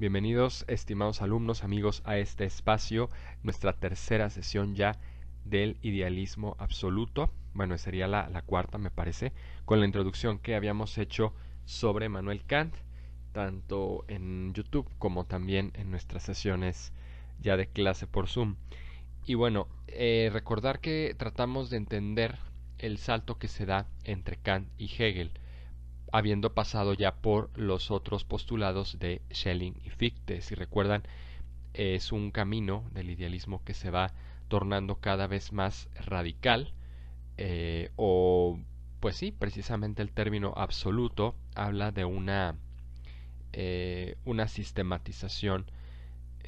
Bienvenidos, estimados alumnos, amigos, a este espacio, nuestra tercera sesión ya del idealismo absoluto. Bueno, sería la cuarta, me parece, con la introducción que habíamos hecho sobre Manuel Kant, tanto en YouTube como también en nuestras sesiones ya de clase por Zoom. Y bueno, recordar que tratamos de entender el salto que se da entre Kant y Hegel, habiendo pasado ya por los otros postulados de Schelling y Fichte. Si recuerdan, es un camino del idealismo que se va tornando cada vez más radical, o pues sí, precisamente el término absoluto habla de una sistematización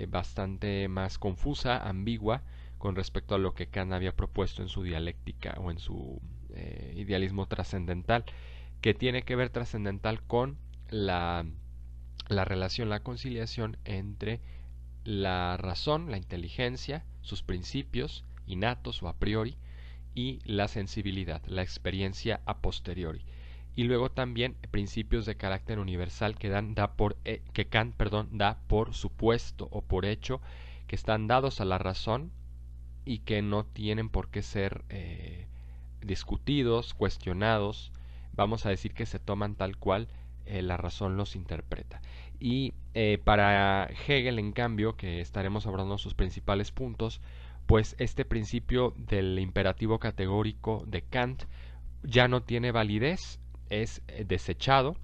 bastante más confusa, ambigua, con respecto a lo que Kant había propuesto en su dialéctica o en su idealismo trascendental, que tiene que ver trascendental con la relación, la conciliación entre la razón, la inteligencia, sus principios innatos o a priori, y la sensibilidad, la experiencia a posteriori. Y luego también principios de carácter universal que que Kant, da por supuesto o por hecho, que están dados a la razón y que no tienen por qué ser discutidos, cuestionados. Vamos a decir que se toman tal cual la razón los interpreta. Y para Hegel, en cambio, que estaremos hablando sus principales puntos, pues este principio del imperativo categórico de Kant ya no tiene validez, es desechado,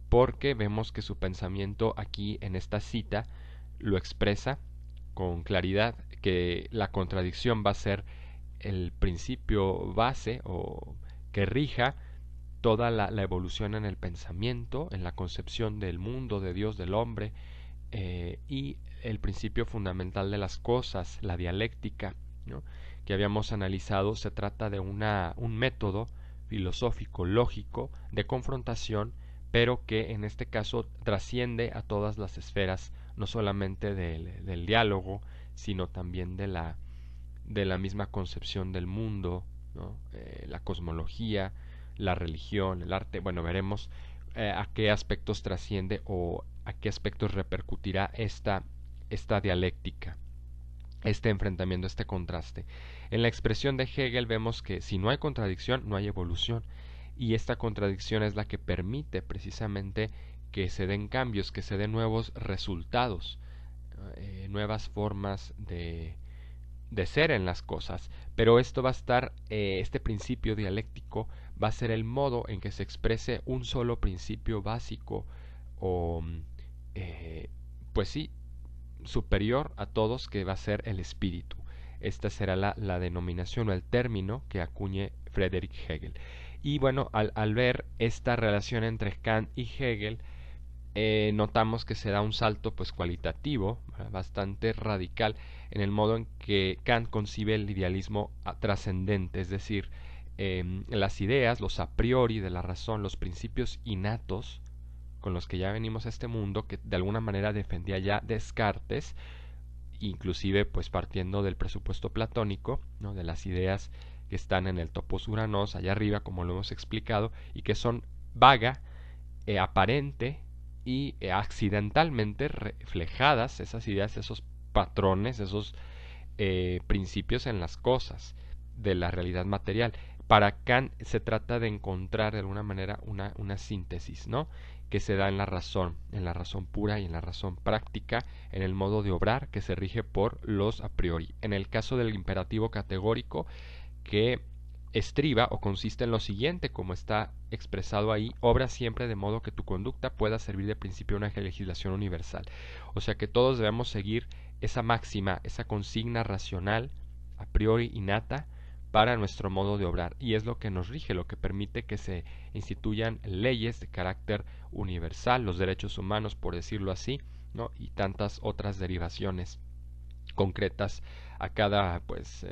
porque vemos que su pensamiento aquí en esta cita lo expresa con claridad, que la contradicción va a ser el principio base o que rija toda la evolución en el pensamiento, en la concepción del mundo, de Dios, del hombre, y el principio fundamental de las cosas, la dialéctica, ¿no?, que habíamos analizado. Se trata de un método filosófico lógico de confrontación, pero que en este caso trasciende a todas las esferas, no solamente del diálogo, sino también de la misma concepción del mundo, ¿no? La cosmología, la religión, el arte. Bueno, veremos a qué aspectos trasciende o a qué aspectos repercutirá esta dialéctica, este enfrentamiento, este contraste. En la expresión de Hegel vemos que si no hay contradicción, no hay evolución, y esta contradicción es la que permite precisamente que se den cambios, que se den nuevos resultados, nuevas formas de ser en las cosas. Pero esto va a estar, este principio dialéctico va a ser el modo en que se exprese un solo principio básico o, pues sí, superior a todos, que va a ser el espíritu. Esta será la denominación o el término que acuñe Friedrich Hegel. Y bueno, al ver esta relación entre Kant y Hegel, notamos que se da un salto pues cualitativo, bastante radical, en el modo en que Kant concibe el idealismo trascendente, es decir, las ideas, los a priori de la razón, los principios innatos con los que ya venimos a este mundo, que de alguna manera defendía ya Descartes, inclusive pues partiendo del presupuesto platónico, ¿no?, de las ideas que están en el topos uranos, allá arriba, como lo hemos explicado, y que son vaga, aparente y accidentalmente reflejadas esas ideas, esos patrones, esos principios en las cosas de la realidad material. Para Kant se trata de encontrar de alguna manera una síntesis, ¿no?, que se da en la razón pura y en la razón práctica, en el modo de obrar que se rige por los a priori. En el caso del imperativo categórico, que estriba o consiste en lo siguiente, como está expresado ahí: obra siempre de modo que tu conducta pueda servir de principio a una legislación universal. O sea que todos debemos seguir esa máxima, esa consigna racional, a priori innata, para nuestro modo de obrar, y es lo que nos rige, lo que permite que se instituyan leyes de carácter universal, los derechos humanos, por decirlo así, ¿no?, y tantas otras derivaciones concretas a cada pues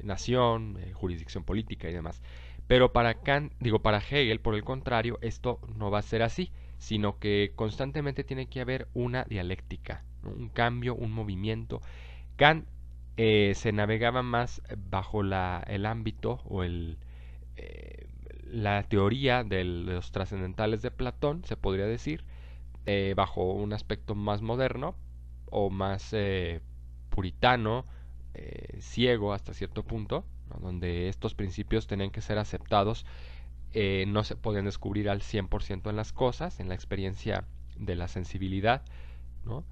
nación, jurisdicción política y demás. Pero para para Hegel, por el contrario, esto no va a ser así, sino que constantemente tiene que haber una dialéctica, ¿no?, un cambio, un movimiento. Kant se navegaba más bajo el ámbito o la teoría de los trascendentales de Platón, se podría decir, bajo un aspecto más moderno o más puritano, ciego hasta cierto punto, ¿no? Donde estos principios tenían que ser aceptados, no se podían descubrir al 100% en las cosas, en la experiencia de la sensibilidad, ¿no?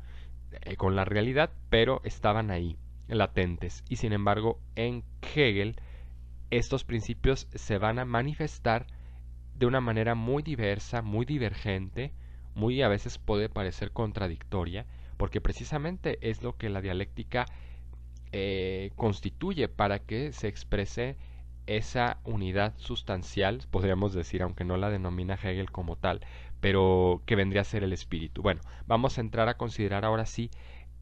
Con la realidad, pero estaban ahí, latentes. Y sin embargo, en Hegel, estos principios se van a manifestar de una manera muy diversa, muy divergente, muy a veces puede parecer contradictoria, porque precisamente es lo que la dialéctica constituye para que se exprese esa unidad sustancial, podríamos decir, aunque no la denomina Hegel como tal, pero que vendría a ser el espíritu. Bueno, vamos a entrar a considerar ahora sí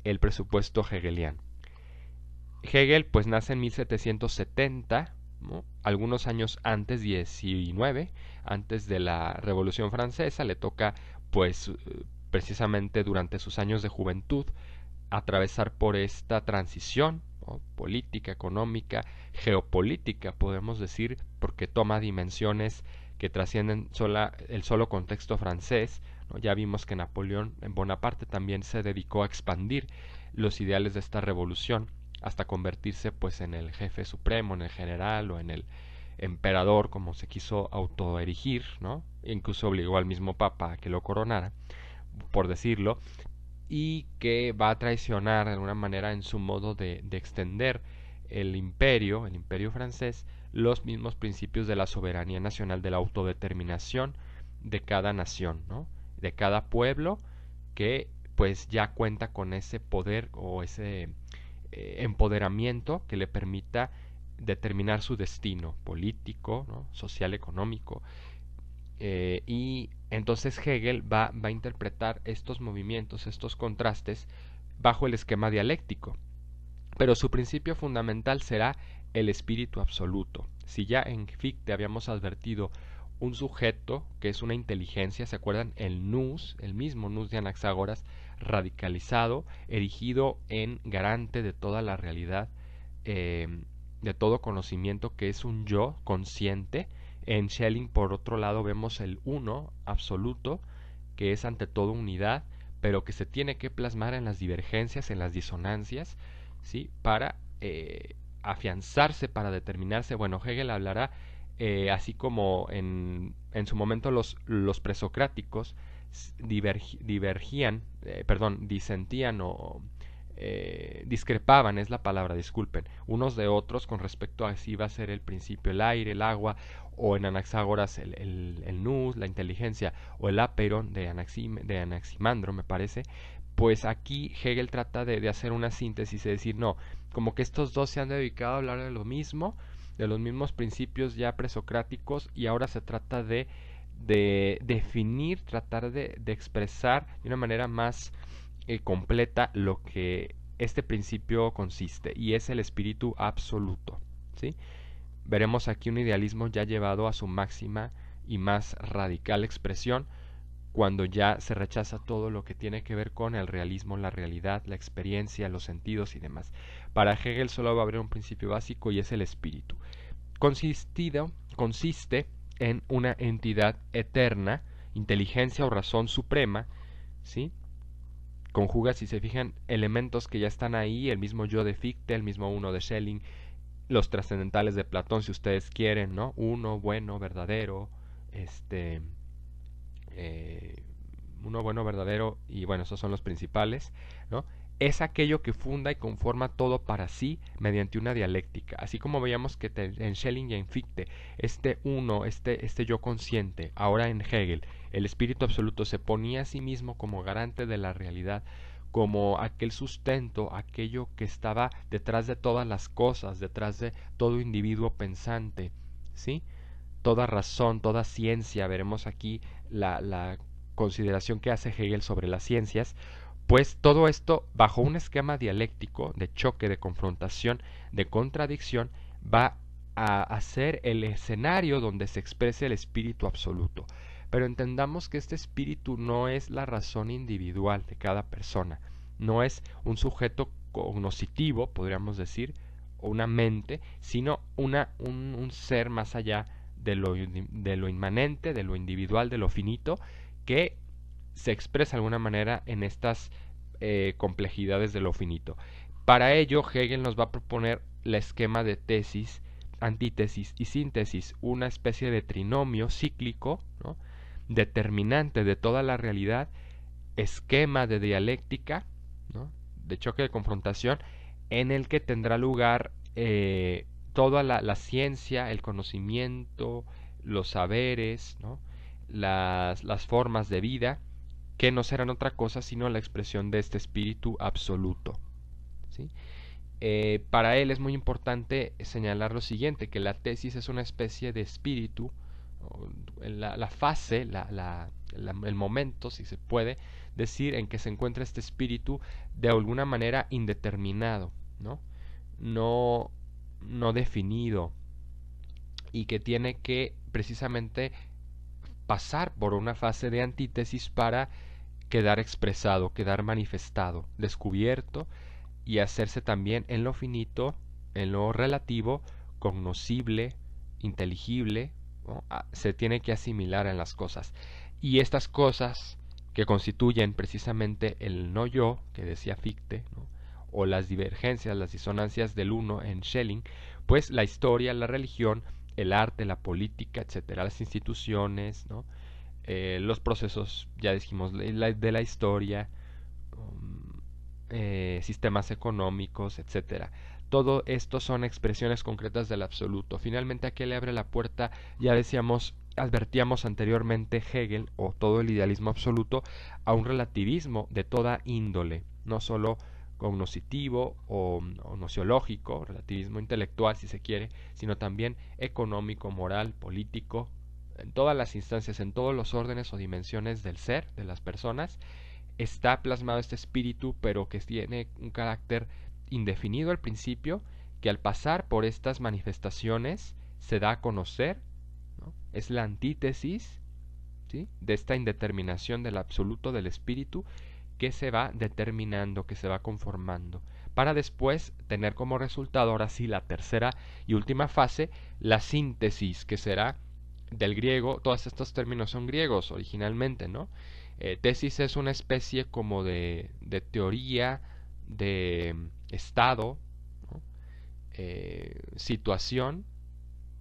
el presupuesto hegeliano. Hegel pues nace en 1770, ¿no? Algunos años antes, 19, antes de la Revolución Francesa, le toca pues precisamente durante sus años de juventud atravesar por esta transición, ¿no? Política, económica, geopolítica, podemos decir, porque toma dimensiones que trascienden el solo contexto francés, ¿no? Ya vimos que Napoleón Bonaparte también se dedicó a expandir los ideales de esta revolución hasta convertirse pues en el jefe supremo, en el general o en el emperador, como se quiso autoerigir, ¿no? Incluso obligó al mismo papa a que lo coronara, por decirlo, y que va a traicionar de alguna manera en su modo de extender el imperio francés, los mismos principios de la soberanía nacional, de la autodeterminación de cada nación, ¿no? De cada pueblo que pues ya cuenta con ese poder o ese empoderamiento que le permita determinar su destino político, ¿no? Social, económico, y entonces Hegel va a interpretar estos movimientos, estos contrastes, bajo el esquema dialéctico. Pero su principio fundamental será el espíritu absoluto. Si ya en Fichte habíamos advertido un sujeto que es una inteligencia, ¿se acuerdan? El nous, el mismo nous de Anaxágoras, radicalizado, erigido en garante de toda la realidad, de todo conocimiento, que es un yo consciente. En Schelling, por otro lado, vemos el uno absoluto, que es ante todo unidad, pero que se tiene que plasmar en las divergencias, en las disonancias, ¿sí? Para afianzarse, para determinarse. Bueno, Hegel hablará, así como en su momento los presocráticos disentían o discrepaban, es la palabra, disculpen, unos de otros con respecto a si iba a ser el principio el aire, el agua, o en Anaxágoras el nous, la inteligencia, o el aperon de Anaximandro, me parece. Pues aquí Hegel trata de hacer una síntesis y decir, no, como que estos dos se han dedicado a hablar de lo mismo, de los mismos principios ya presocráticos, y ahora se trata de definir, tratar de expresar de una manera más completa lo que este principio consiste, y es el espíritu absoluto, ¿sí? Veremos aquí un idealismo ya llevado a su máxima y más radical expresión, cuando ya se rechaza todo lo que tiene que ver con el realismo, la realidad, la experiencia, los sentidos y demás. Para Hegel solo va a haber un principio básico, y es el espíritu. Consiste en una entidad eterna, inteligencia o razón suprema, ¿sí? Conjuga, si se fijan, elementos que ya están ahí, el mismo yo de Fichte, el mismo uno de Schelling, los trascendentales de Platón, si ustedes quieren, ¿no? Uno, bueno, verdadero, uno, bueno, verdadero, y bueno, esos son los principales, ¿no? Es aquello que funda y conforma todo para sí mediante una dialéctica. Así como veíamos que en Schelling y en Fichte, este uno, este yo consciente, ahora en Hegel, el espíritu absoluto se ponía a sí mismo como garante de la realidad, como aquel sustento, aquello que estaba detrás de todas las cosas, detrás de todo individuo pensante, ¿sí? Toda razón, toda ciencia, veremos aquí la consideración que hace Hegel sobre las ciencias, pues todo esto bajo un esquema dialéctico de choque, de confrontación, de contradicción, va a ser el escenario donde se exprese el espíritu absoluto. Pero entendamos que este espíritu no es la razón individual de cada persona, no es un sujeto cognoscitivo, podríamos decir, o una mente, sino un ser más allá de lo inmanente, de lo individual, de lo finito, que se expresa de alguna manera en estas complejidades de lo finito. Para ello, Hegel nos va a proponer el esquema de tesis, antítesis y síntesis, una especie de trinomio cíclico, ¿no?, determinante de toda la realidad, esquema de dialéctica, ¿no?, de choque de confrontación, en el que tendrá lugar toda la ciencia, el conocimiento, los saberes, ¿no?, las formas de vida, que no serán otra cosa sino la expresión de este espíritu absoluto, ¿sí? Para él es muy importante señalar lo siguiente, que la tesis es una especie de espíritu, la fase, el momento, si se puede decir, en que se encuentra este espíritu de alguna manera indeterminado, ¿no? No definido, y que tiene que precisamente pasar por una fase de antítesis para quedar expresado, quedar manifestado, descubierto, y hacerse también en lo finito, en lo relativo, cognoscible, inteligible, ¿no? Se tiene que asimilar en las cosas. Y estas cosas que constituyen precisamente el no yo, que decía Fichte, ¿no?, o las divergencias, las disonancias del uno en Schelling, pues la historia, la religión, el arte, la política, etcétera, las instituciones, ¿no?, los procesos, ya dijimos, de la historia, sistemas económicos, etcétera. Todo esto son expresiones concretas del absoluto. Finalmente, ¿a qué le abre la puerta? Ya decíamos, advertíamos anteriormente Hegel, o todo el idealismo absoluto, a un relativismo de toda índole, no solo cognoscitivo o nociológico, relativismo intelectual si se quiere, sino también económico, moral, político, en todas las instancias, en todos los órdenes o dimensiones del ser, de las personas, está plasmado este espíritu, pero que tiene un carácter indefinido al principio, que al pasar por estas manifestaciones se da a conocer, ¿no? Es la antítesis, ¿sí?, de esta indeterminación del absoluto del espíritu, que se va determinando, que se va conformando, para después tener como resultado, ahora sí, la tercera y última fase, la síntesis, que será del griego. Todos estos términos son griegos originalmente, ¿no? Tesis es una especie como de teoría, de estado, ¿no?, situación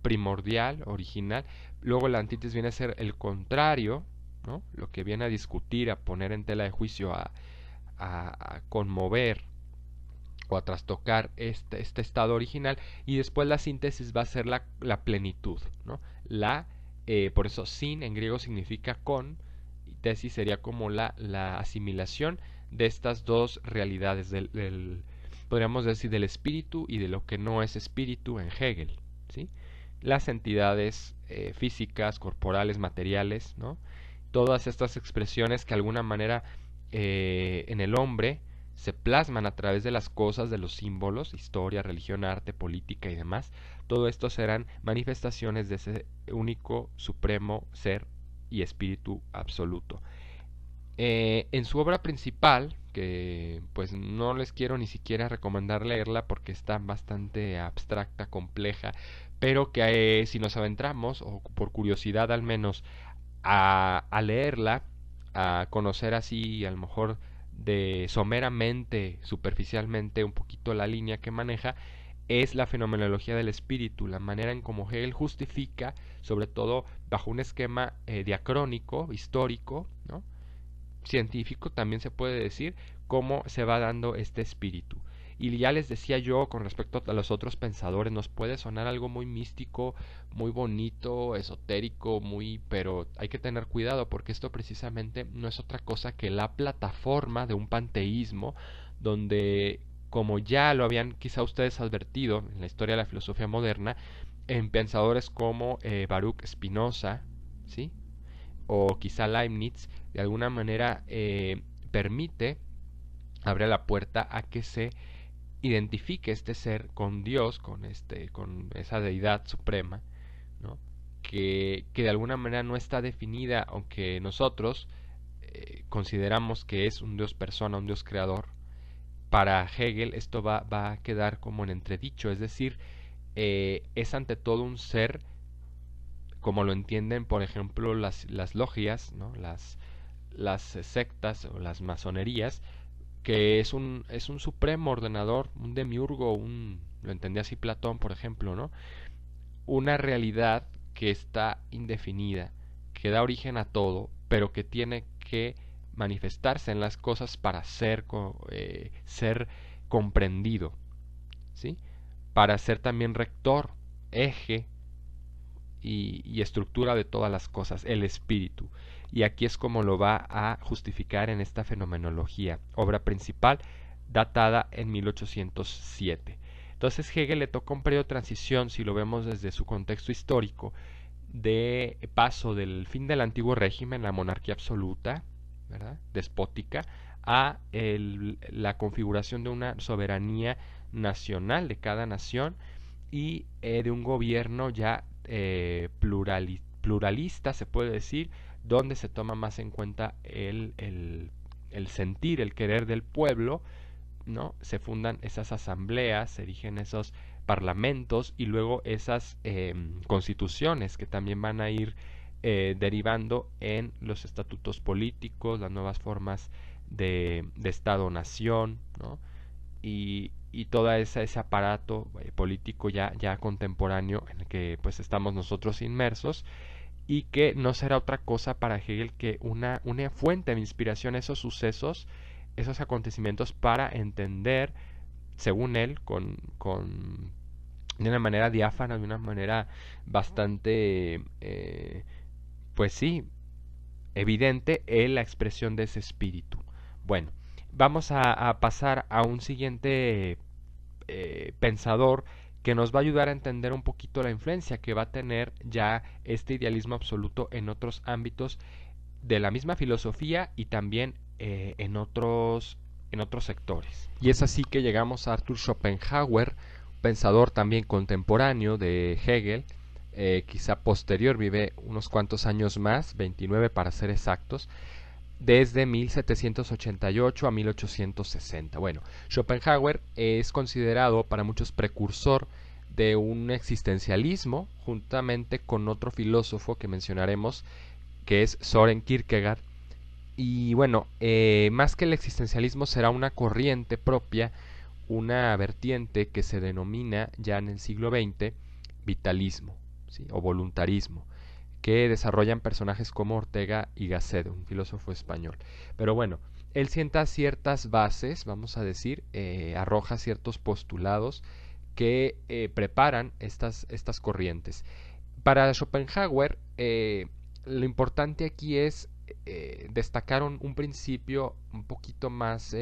primordial, original. Luego la antítesis viene a ser el contrario, ¿no?, lo que viene a discutir, a poner en tela de juicio, a conmover o a trastocar este estado original. Y después la síntesis va a ser la plenitud, ¿no? Por eso sin en griego significa con, y tesis sería como la asimilación de estas dos realidades, podríamos decir, del espíritu y de lo que no es espíritu en Hegel, ¿sí? Las entidades físicas, corporales, materiales, ¿no?, todas estas expresiones que de alguna manera en el hombre se plasman a través de las cosas, de los símbolos, historia, religión, arte, política y demás. Todo esto serán manifestaciones de ese único, supremo ser y espíritu absoluto. En su obra principal, que pues no les quiero ni siquiera recomendar leerla porque está bastante abstracta, compleja, pero que si nos adentramos, o por curiosidad al menos, a leerla, a conocer así a lo mejor de someramente, superficialmente, un poquito la línea que maneja, es la fenomenología del espíritu, la manera en cómo Hegel justifica, sobre todo bajo un esquema diacrónico, histórico, ¿no?, científico también se puede decir, cómo se va dando este espíritu. Y ya les decía yo, con respecto a los otros pensadores, nos puede sonar algo muy místico, muy bonito, esotérico, pero hay que tener cuidado, porque esto precisamente no es otra cosa que la plataforma de un panteísmo, donde, como ya lo habían quizá ustedes advertido en la historia de la filosofía moderna, en pensadores como Baruch Spinoza, ¿sí?, o quizá Leibniz, de alguna manera abre la puerta a que se identifique este ser con Dios, con esa deidad suprema, ¿no?, que de alguna manera no está definida, aunque nosotros consideramos que es un Dios persona, un Dios creador. Para Hegel esto va a quedar como en entredicho, es decir, es ante todo un ser, como lo entienden, por ejemplo, las logias, ¿no?, las sectas o las masonerías, que es un supremo ordenador, un demiurgo, lo entendía así Platón, por ejemplo, ¿no? Una realidad que está indefinida, que da origen a todo, pero que tiene que manifestarse en las cosas para ser comprendido, ¿sí? Para ser también rector, eje y estructura de todas las cosas, el espíritu. Y aquí es como lo va a justificar en esta fenomenología, obra principal datada en 1807. Entonces Hegel le toca un periodo de transición, si lo vemos desde su contexto histórico, de paso del fin del antiguo régimen, la monarquía absoluta, ¿verdad?, despótica, a la configuración de una soberanía nacional de cada nación y de un gobierno ya pluralista, se puede decir, donde se toma más en cuenta el sentir, el querer del pueblo, ¿no? Se fundan esas asambleas, se erigen esos parlamentos y luego esas constituciones que también van a ir derivando en los estatutos políticos, las nuevas formas de Estado-nación, ¿no? Y todo ese aparato político ya contemporáneo en el que pues estamos nosotros inmersos y que no será otra cosa para Hegel que una fuente de inspiración, esos sucesos, esos acontecimientos para entender, según él, de una manera diáfana, de una manera bastante, pues sí, evidente, la expresión de ese espíritu. Bueno, vamos a pasar a un siguiente pensador que nos va a ayudar a entender un poquito la influencia que va a tener ya este idealismo absoluto en otros ámbitos de la misma filosofía y también en otros sectores. Y es así que llegamos a Arthur Schopenhauer, pensador también contemporáneo de Hegel, quizá posterior, vive unos cuantos años más, 29 para ser exactos, desde 1788 a 1860. Bueno, Schopenhauer es considerado para muchos precursor de un existencialismo, juntamente con otro filósofo que mencionaremos, que es Søren Kierkegaard. Y bueno, más que el existencialismo será una corriente propia, una vertiente que se denomina ya en el siglo XX vitalismo, ¿sí?, o voluntarismo, que desarrollan personajes como Ortega y Gasset, un filósofo español. Pero bueno, él sienta ciertas bases, vamos a decir, arroja ciertos postulados que preparan estas corrientes. Para Schopenhauer, lo importante aquí es destacar un principio un poquito más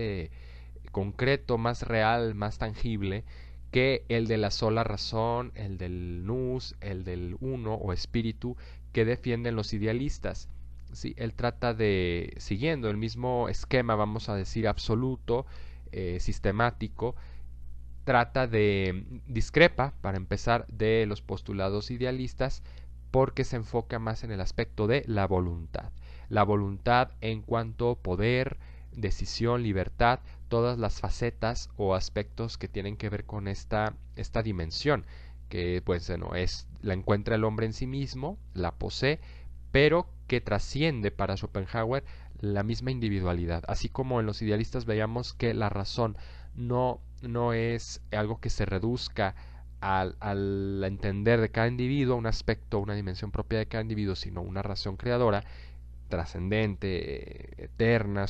concreto, más real, más tangible, que el de la sola razón, el del nous, el del uno o espíritu que defienden los idealistas. ¿Sí? Él trata de, siguiendo el mismo esquema, vamos a decir, absoluto, sistemático, discrepa, para empezar, de los postulados idealistas, porque se enfoca más en el aspecto de la voluntad. La voluntad en cuanto poder, decisión, libertad, todas las facetas o aspectos que tienen que ver con esta dimensión, que pues bueno, la encuentra el hombre en sí mismo, la posee, pero que trasciende para Schopenhauer la misma individualidad. Así como en los idealistas veíamos que la razón no es algo que se reduzca al entender de cada individuo, un aspecto, una dimensión propia de cada individuo, sino una razón creadora, trascendente, eterna,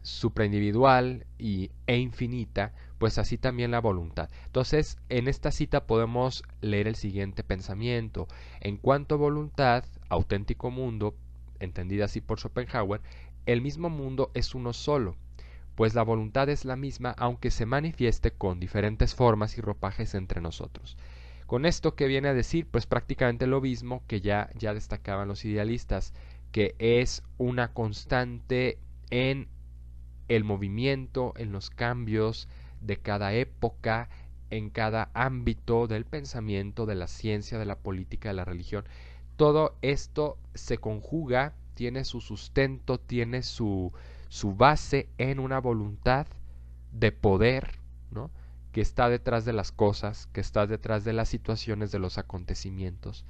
supraindividual e infinita, pues así también la voluntad. Entonces, en esta cita podemos leer el siguiente pensamiento. En cuanto a voluntad, auténtico mundo, entendida así por Schopenhauer, el mismo mundo es uno solo, pues la voluntad es la misma aunque se manifieste con diferentes formas y ropajes entre nosotros. Con esto, ¿qué viene a decir? Pues prácticamente lo mismo que ya destacaban los idealistas, que es una constante en el movimiento, en los cambios de cada época, en cada ámbito del pensamiento, de la ciencia, de la política, de la religión. Todo esto se conjuga, tiene su sustento, tiene su base en una voluntad de poder, ¿no?, que está detrás de las cosas, que está detrás de las situaciones, de los acontecimientos.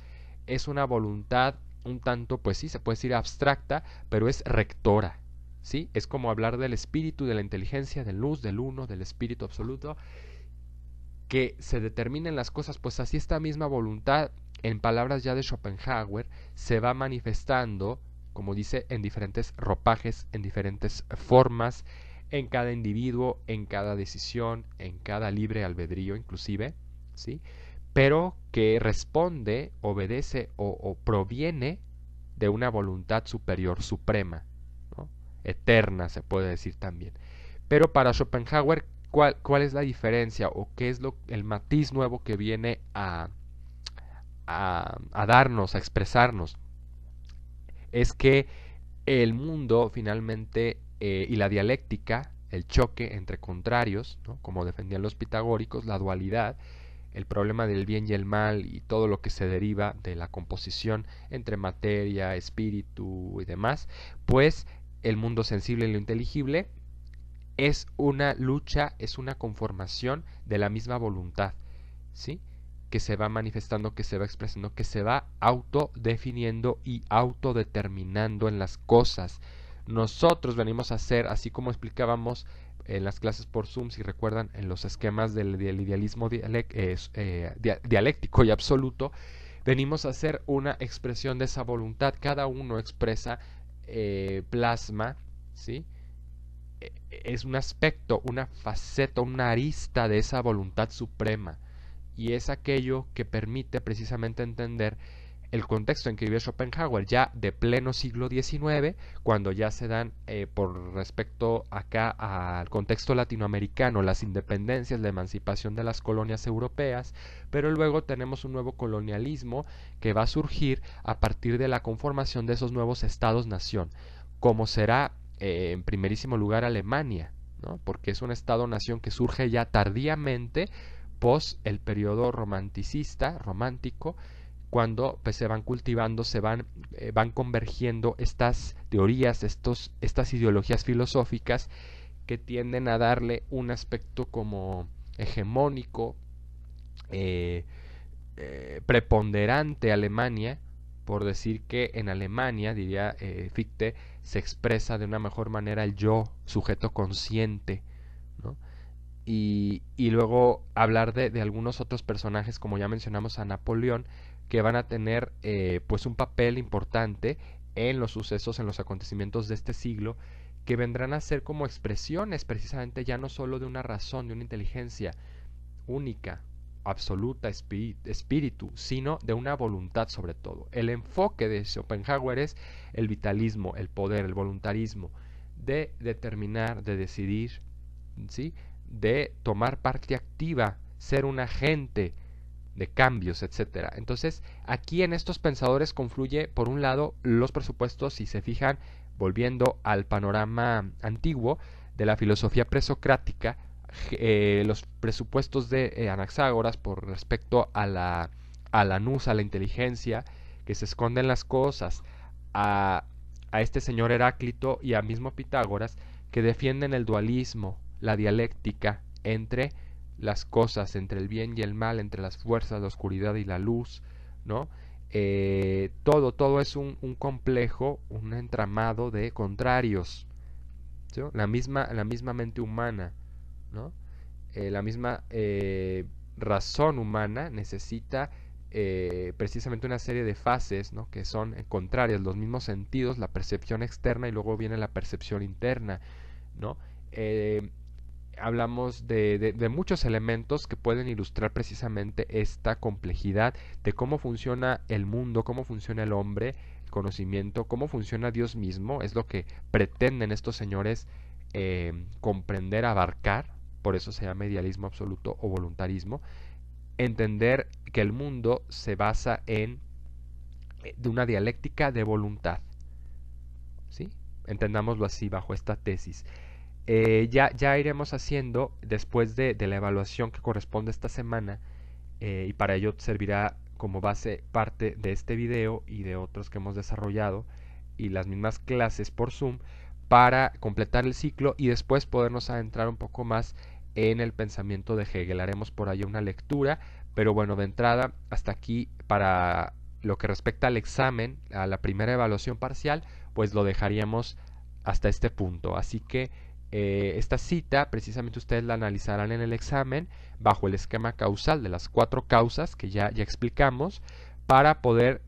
Es una voluntad un tanto, pues sí, se puede decir abstracta, pero es rectora, ¿sí? Es como hablar del espíritu, de la inteligencia, del luz, del uno, del espíritu absoluto, que se determinen las cosas, pues así esta misma voluntad, en palabras ya de Schopenhauer, se va manifestando, como dice, en diferentes ropajes, en diferentes formas, en cada individuo, en cada decisión, en cada libre albedrío inclusive, ¿sí? Pero que responde, obedece o proviene de una voluntad superior, suprema, ¿no? Eterna se puede decir también. Pero para Schopenhauer, ¿cuál es la diferencia o qué es el matiz nuevo que viene a darnos, a expresarnos? Es que el mundo finalmente y la dialéctica, el choque entre contrarios, ¿no? Como defendían los pitagóricos, la dualidad, el problema del bien y el mal y todo lo que se deriva de la composición entre materia, espíritu y demás, pues el mundo sensible y lo inteligible es una lucha, es una conformación de la misma voluntad, ¿sí? Que se va manifestando, que se va expresando, que se va autodefiniendo y autodeterminando en las cosas. Nosotros venimos a ser, así como explicábamos en las clases por Zoom, si recuerdan, en los esquemas del idealismo dialéctico y absoluto, venimos a ser una expresión de esa voluntad. Cada uno expresa, plasma, ¿sí? Es un aspecto, una faceta, una arista de esa voluntad suprema, y es aquello que permite precisamente entender el contexto en que vive Schopenhauer, ya de pleno siglo XIX, cuando ya se dan, por respecto acá al contexto latinoamericano, las independencias, la emancipación de las colonias europeas, pero luego tenemos un nuevo colonialismo que va a surgir a partir de la conformación de esos nuevos estados-nación, como será en primerísimo lugar Alemania, ¿no? Porque es un estado-nación que surge ya tardíamente, post el periodo romanticista, romántico, cuando pues, se van cultivando, van convergiendo estas teorías, estas ideologías filosóficas que tienden a darle un aspecto como hegemónico, preponderante a Alemania, por decir que en Alemania, diría Fichte, se expresa de una mejor manera el yo, sujeto consciente, ¿no? Y luego hablar de algunos otros personajes, como ya mencionamos a Napoleón, que van a tener pues un papel importante en los sucesos, en los acontecimientos de este siglo, que vendrán a ser como expresiones precisamente ya no solo de una razón, de una inteligencia única, absoluta, espíritu, sino de una voluntad sobre todo. El enfoque de Schopenhauer es el vitalismo, el poder, el voluntarismo, de determinar, de decidir, ¿sí? De tomar parte activa, ser un agente de cambios, etcétera. Entonces, aquí en estos pensadores confluye, por un lado, los presupuestos, si se fijan, volviendo al panorama antiguo de la filosofía presocrática, los presupuestos de Anaxágoras por respecto a la nous, a la inteligencia, que se esconde en las cosas, a este señor Heráclito y a mismo Pitágoras, que defienden el dualismo, la dialéctica entre las cosas, entre el bien y el mal, entre las fuerzas, la oscuridad y la luz, ¿no? Todo es un complejo, un entramado de contrarios, ¿sí? La misma mente humana, ¿no? La misma razón humana necesita precisamente una serie de fases, ¿no? Que son contrarias, los mismos sentidos, la percepción externa y luego viene la percepción interna, ¿no? Hablamos de muchos elementos que pueden ilustrar precisamente esta complejidad de cómo funciona el mundo, cómo funciona el hombre, el conocimiento, cómo funciona Dios mismo, es lo que pretenden estos señores comprender, abarcar, por eso se llama idealismo absoluto o voluntarismo, entender que el mundo se basa en de una dialéctica de voluntad, ¿sí? Entendámoslo así bajo esta tesis. Ya iremos haciendo, después de la evaluación que corresponde esta semana, y para ello servirá como base parte de este video y de otros que hemos desarrollado y las mismas clases por Zoom, para completar el ciclo y después podernos adentrar un poco más en el pensamiento de Hegel. Haremos por ahí una lectura, pero bueno, de entrada hasta aquí para lo que respecta al examen, a la primera evaluación parcial, pues lo dejaríamos hasta este punto. Así que esta cita precisamente ustedes la analizarán en el examen bajo el esquema causal de las 4 causas que ya explicamos, para poder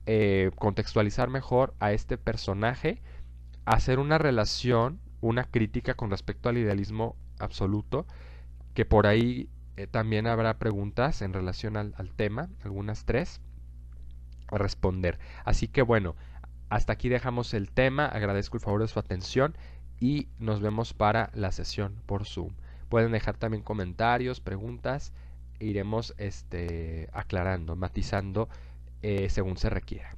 contextualizar mejor a este personaje, hacer una relación, una crítica con respecto al idealismo absoluto, que por ahí también habrá preguntas en relación al tema, algunas 3 a responder. Así que bueno, hasta aquí dejamos el tema, agradezco el favor de su atención y nos vemos para la sesión por Zoom. Pueden dejar también comentarios, preguntas, e iremos aclarando, matizando según se requiera.